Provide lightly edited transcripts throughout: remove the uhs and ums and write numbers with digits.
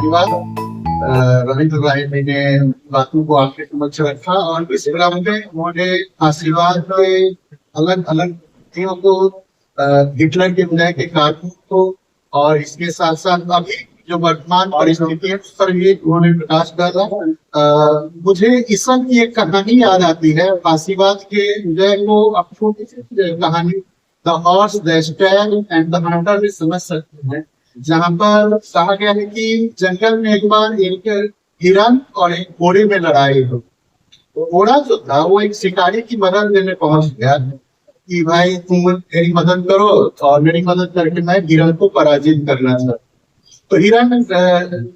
फांसीवाद रविंद्र राय ने बातों को आपके समक्ष रखा और इस क्रम में उन्होंने फांसीवाद के अलग अलग विधियों को, हिटलर के विनय के कानून को और इसके साथ साथ अभी जो वर्तमान परिस्थितियों पर भी उन्होंने प्रकाश डाला। मुझे इस सब की एक कहानी याद आती है फांसीवाद के विजय को। आप छोटी सी कहानी the horse the Stag and the Hunter भी समझ सकते हैं, जहाँ पर कहा गया है कि जंगल में एक बार एक हिरन और एक घोड़े में लड़ाई हो। तो घोड़ा जो था वो एक शिकारी की मदद लेने पहुंच गया कि भाई तुम मेरी मदद करो, और मेरी मदद करके मैं हिरन को पराजित करना चाहता। तो हिरन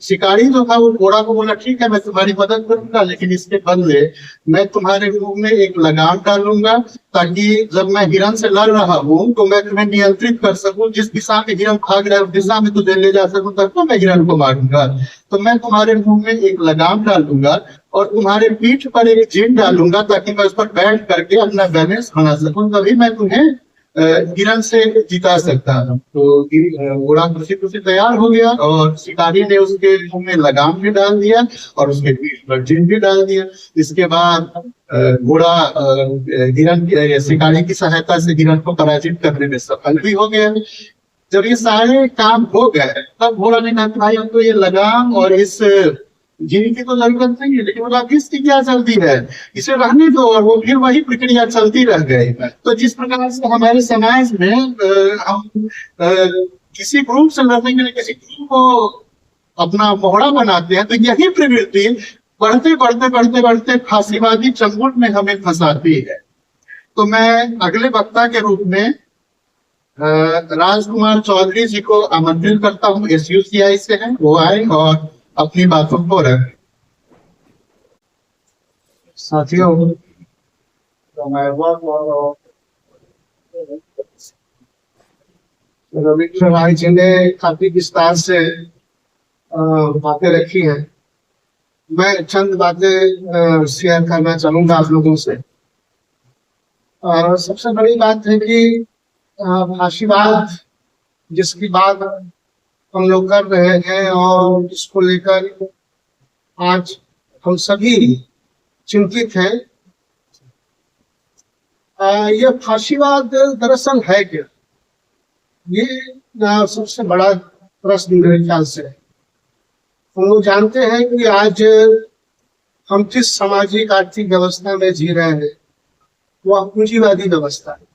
शिकारी जो था वो घोड़ा को बोला ठीक है मैं तुम्हारी मदद करूंगा, लेकिन इसके बदले मैं तुम्हारे मुंह में एक लगाम डालूंगा ताकि जब मैं हिरन से लड़ रहा हूँ तो मैं तुम्हें नियंत्रित कर सकूं, जिस दिशा में हिरन भाग रहा है उस दिशा में तुझे ले जा सकूं, तब तो मैं हिरन को मारूंगा। तो मैं तुम्हारे मुंह में एक लगाम डालूंगा और तुम्हारे पीठ पर एक जीन डालूंगा ताकि मैं उस पर बैठ करके अपना बैलेंस बना सकूं, तभी मैं तुम्हें हिरन से जिता सकता हूँ। तो घोड़ा खुशी तैयार हो गया और शिकारी ने उसके मुंह में लगाम भी डाल दिया और उसके पीठ पर जीन भी डाल दिया। इसके बाद घोड़ा हिरन शिकारी की सहायता से हिरन को पराजित करने में सफल भी हो गया। जब ये सारे काम हो गए तब घोड़ा ने कहा भाई हम तो ये लगाम और इस जीवन की तो जरूरत नहीं है, लेकिन मतलब इसकी क्या चलती है, इसे रहने दो। और वो फिर वही प्रक्रिया चलती रह गई। तो जिस प्रकार से हमारे समाज में हम किसी ग्रुप से लड़ने के लिए किसी ग्रुप को अपना मोहरा बनाते हैं, तो यही प्रवृत्ति बढ़ते बढ़ते बढ़ते बढ़ते फांसीवादी चंगुल में हमें फंसाती है। तो मैं अगले वक्ता के रूप में राजकुमार चौधरी जी को आमंत्रित करता हूँ, SUCI से हैं, वो आए और अपनी बातों को रखें। साथियों, रविंद्र राय जी ने काफी विस्तार से बातें रखी हैं। मैं चंद बातें शेयर करना चाहूंगा आप लोगों से। सबसे बड़ी बात है कि फांसीवाद जिसकी बात हम लोग कर रहे हैं और इसको लेकर आज हम सभी चिंतित हैं, यह फांसीवाद दरअसल है क्या? ये सबसे बड़ा प्रश्न मेरे ख्याल से है। हम लोग जानते हैं कि आज हम जिस सामाजिक आर्थिक व्यवस्था में जी रहे हैं वह पूंजीवादी व्यवस्था है,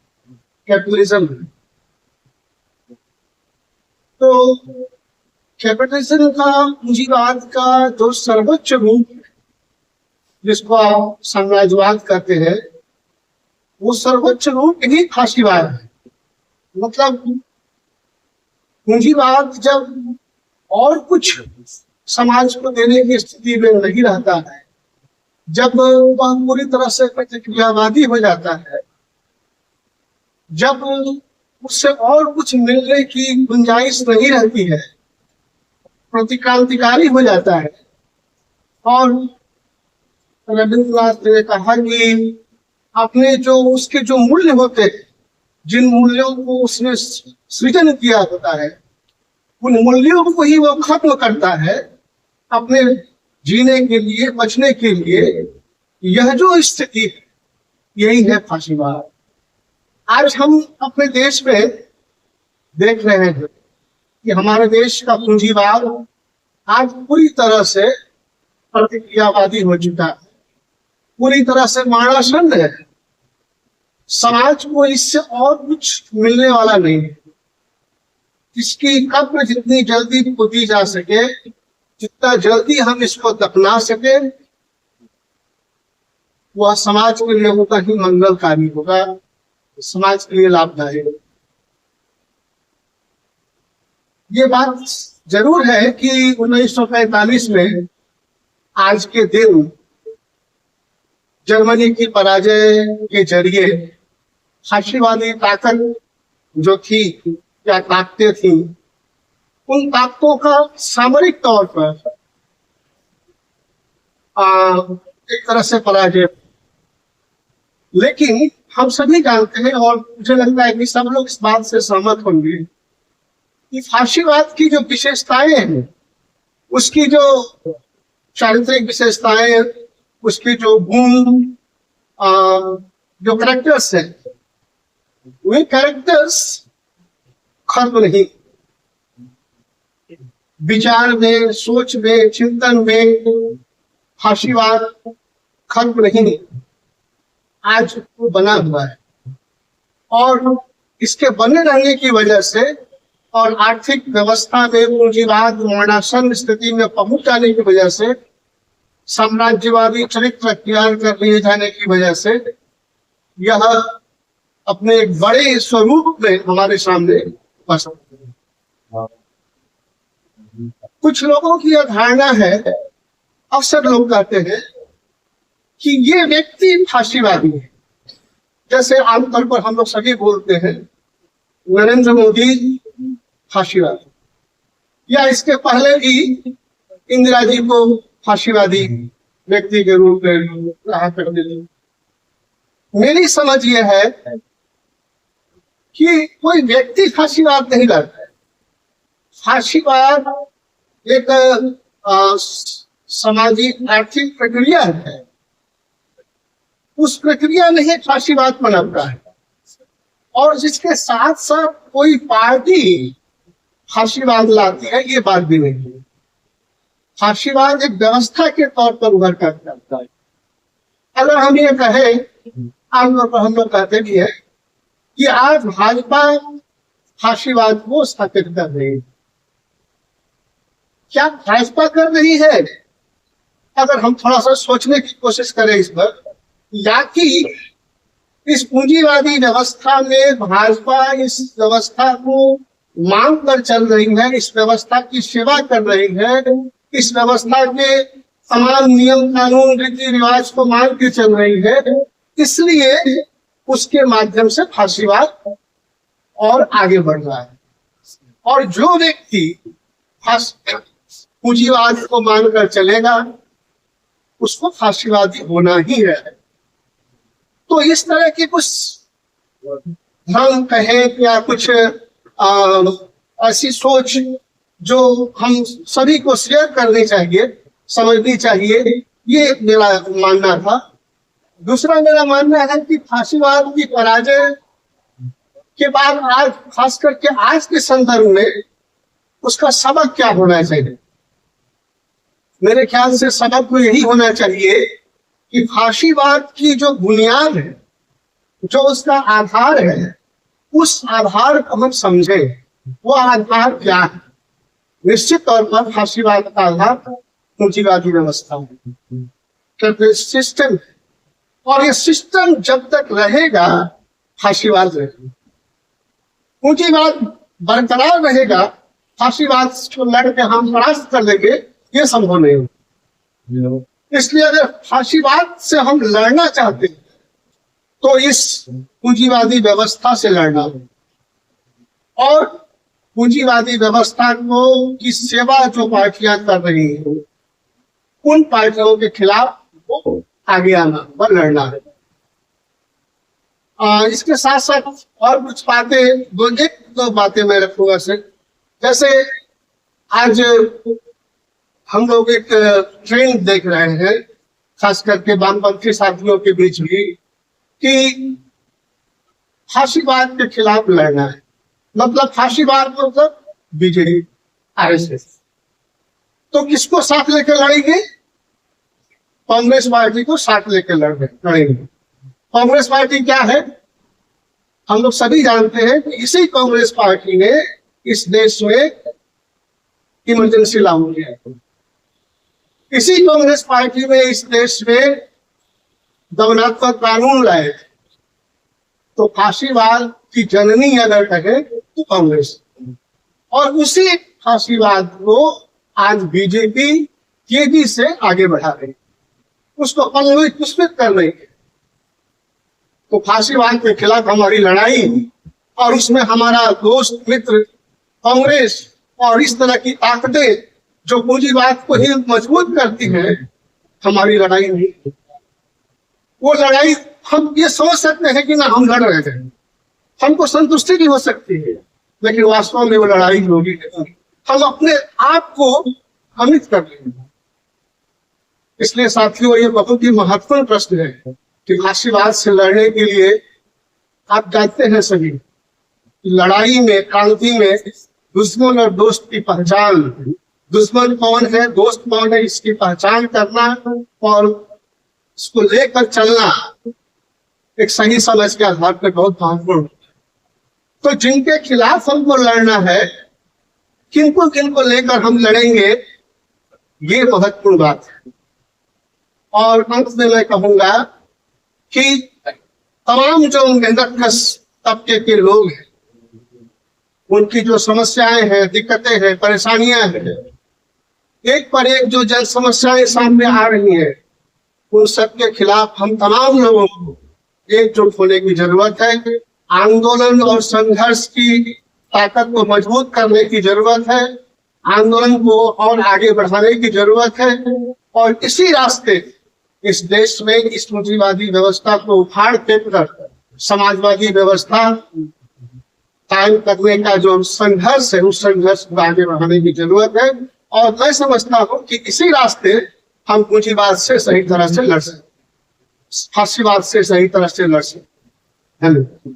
कैपिटलिज्म है। तो कैपिटलिज्म का, पूंजीवाद का जो सर्वोच्च रूप जिसको आप साम्राज्यवाद कहते हैं, वो सर्वोच्च रूप ही फांसीवाद है। मतलब पूंजीवाद जब और कुछ समाज को देने की स्थिति में नहीं रहता है, जब वह पूरी तरह से प्रतिक्रियावादी हो जाता है, जब उससे और कुछ मिलने की गुंजाइश नहीं रहती है, प्रतिक्रांतिकारी हो जाता है। और रविंद्रनाथ ने कहा कि अपने जो उसके जो मूल्य होते हैं, जिन मूल्यों को उसने सृजन किया होता है, उन मूल्यों को ही वो खत्म करता है अपने जीने के लिए, बचने के लिए। यह जो स्थिति है यही है फांसीवाद। आज हम अपने देश में देख रहे हैं कि हमारे देश का पूंजीवाद आज पूरी तरह से प्रतिक्रियावादी हो चुका है, पूरी तरह से माराशंड है। समाज को इससे और कुछ मिलने वाला नहीं है। इसकी कब्र जितनी जल्दी खोदी जा सके, जितना जल्दी हम इसको दफना सके, वह समाज के लोगों का ही मंगलकारी होगा, समाज के लिए लाभदायक। ये बात जरूर है कि 1945 में आज के दिन जर्मनी की पराजय के जरिए फांसीवादी ताकत जो थी या ताकतें थी, उन ताकतों का सामरिक तौर पर एक तरह से पराजय। लेकिन हम सभी जानते हैं और मुझे लगता है कि सब लोग इस बात से सहमत होंगे कि फांसीवाद की जो विशेषताएं हैं उसकी जो चारित्रिक विशेषताएं, उसके जो गुण, जो कैरेक्टर्स हैं, वे कैरेक्टर्स खत्म नहीं। विचार में, सोच में, चिंतन में फाशीवाद खत्म नहीं, आज वो बना हुआ है। और इसके बने रहने की वजह से और आर्थिक व्यवस्था में पूंजीवाद वर्णासन स्थिति में पहुंच जाने की वजह से, साम्राज्यवादी चरित्र तैयार कर लिए जाने की वजह से यह अपने एक बड़े स्वरूप में हमारे सामने बस। कुछ लोगों की यह धारणा है, अक्सर लोग कहते हैं कि ये व्यक्ति फांसीवादी है। जैसे आमतौर पर हम लोग सभी बोलते हैं नरेंद्र मोदी फांसीवादी, या इसके पहले भी इंदिरा जी को फांसीवादी व्यक्ति के रूप में रहा करते थे। मेरी समझ यह है कि कोई व्यक्ति फांसीवाद नहीं लड़ता है। फांसीवाद एक सामाजिक आर्थिक प्रक्रिया है, उस प्रक्रिया में ही फांसीवाद पनपता है। और जिसके साथ साथ कोई पार्टी फांसीवाद लाती है, ये बात भी नहीं है। फांसीवाद एक व्यवस्था के तौर पर उभर कर करता है। अगर हम ये कहें, आमतौर पर हम लोग कहते भी है कि आज भाजपा फांसीवाद को स्थापित कर रही है। क्या भाजपा कर रही है? अगर हम थोड़ा सा सोचने की कोशिश करें इस पर, या कि इस पूंजीवादी व्यवस्था में भाजपा इस व्यवस्था को मांग कर चल रही है, इस व्यवस्था की सेवा कर रही है, इस व्यवस्था के तमाम नियम कानून रीति रिवाज को मान के चल रही है, इसलिए उसके माध्यम से फांसीवाद और आगे बढ़ रहा है। और जो व्यक्ति पूंजीवाद को मानकर चलेगा उसको फांसीवादी होना ही है। तो इस तरह की कुछ हम कहें या कुछ ऐसी सोच जो हम सभी को शेयर करनी चाहिए, समझनी चाहिए, ये मेरा मानना था। दूसरा मेरा मानना है कि फांसीवाद की पराजय के बाद आज, खास करके आज के संदर्भ में, उसका सबक क्या होना चाहिए? मेरे ख्याल से सबक तो यही होना चाहिए कि फांसीवाद की जो बुनियाद है, जो उसका आधार है, उस आधार को हम समझें। वो आधार क्या है? निश्चित तौर पर फांसीवाद का आधार पूंजीवादी व्यवस्था है, सिस्टम। और ये सिस्टम जब तक रहेगा फांसीवाद रहेगा। पूंजीवाद बरकरार रहेगा, फांसीवाद को लड़के हम परास्त कर देंगे, ये संभव नहीं होगा। इसलिए अगर फांसीवाद से हम लड़ना चाहते हैं तो इस पूंजीवादी व्यवस्था से लड़ना होगा। और पूंजीवादी व्यवस्था को की सेवा जो पार्टियां कर रही हैं, उन पार्टियों के खिलाफ वो आगे आना व लड़ना है। इसके साथ साथ और कुछ बातें, दो बातें मैं रखूंगा से। जैसे आज हम लोग एक ट्रेंड देख रहे हैं, खास करके वामपंथी साथियों के बीच भी, कि फांसीवाद के खिलाफ लड़ना है। मतलब फांसीवाद मतलब बीजेपी, आरएसएस। तो किसको साथ लेकर लड़ेंगे? कांग्रेस पार्टी को साथ लेकर लड़ेंगे। कांग्रेस पार्टी क्या है? हम लोग सभी जानते हैं कि इसी कांग्रेस पार्टी ने इस देश में इमरजेंसी लागू किया। इसी कांग्रेस पार्टी ने इस देश में दमनात्मक कानून लाए। तो फांसीवाद की जननी अगर कहे तो कांग्रेस, और उसी फांसीवाद को आज बीजेपी तेजी से आगे बढ़ा रही, उसको पुष्पित कर रही है। तो फांसीवाद के खिलाफ हमारी लड़ाई और उसमें हमारा दोस्त मित्र कांग्रेस और इस तरह की ताकतें जो पूंजीवाद को ही मजबूत करती है, हमारी लड़ाई नहीं। वो लड़ाई हम ये समझ सकते हैं कि ना हम लड़ रहे हैं, हमको संतुष्टि भी हो सकती है, लेकिन वास्तव में वो लड़ाई होगी। हम अपने आप को भ्रमित कर रही है। इसलिए साथियों, ये बहुत ही महत्वपूर्ण प्रश्न है कि फाशीवाद से लड़ने के लिए आप जानते हैं सभी, लड़ाई में, क्रांति में दुश्मन और दोस्त की पहचान, दुश्मन कौन है, दोस्त कौन है, इसकी पहचान करना और इसको लेकर चलना एक सही समझ के आधार पर बहुत महत्वपूर्ण है। तो जिनके खिलाफ हमको लड़ना है, किनको किनको लेकर हम लड़ेंगे, ये महत्वपूर्ण बात है। और अंत में मैं कहूंगा कि तमाम जो मेहनतकश तबके के लोग हैं, उनकी जो समस्याएं हैं, दिक्कतें हैं, परेशानियां हैं, एक पर एक जो जन समस्याएं सामने आ रही हैं, उन सबके खिलाफ हम तमाम लोगों को एकजुट होने की जरूरत है। आंदोलन और संघर्ष की ताकत को मजबूत करने की जरूरत है, आंदोलन को और आगे बढ़ाने की जरूरत है। और इसी रास्ते इस देश में इस पूंजीवादी व्यवस्था को उखाड़ फेंक कर समाजवादी व्यवस्था कायम करने का जो संघर्ष है, उस संघर्ष को आगे बढ़ाने की जरूरत है। और मैं समझता हूं कि इसी रास्ते हम पूंजीवाद से सही तरह से लड़ सकते, फाशीवाद से सही तरह से लड़ सकते। धन्यवाद।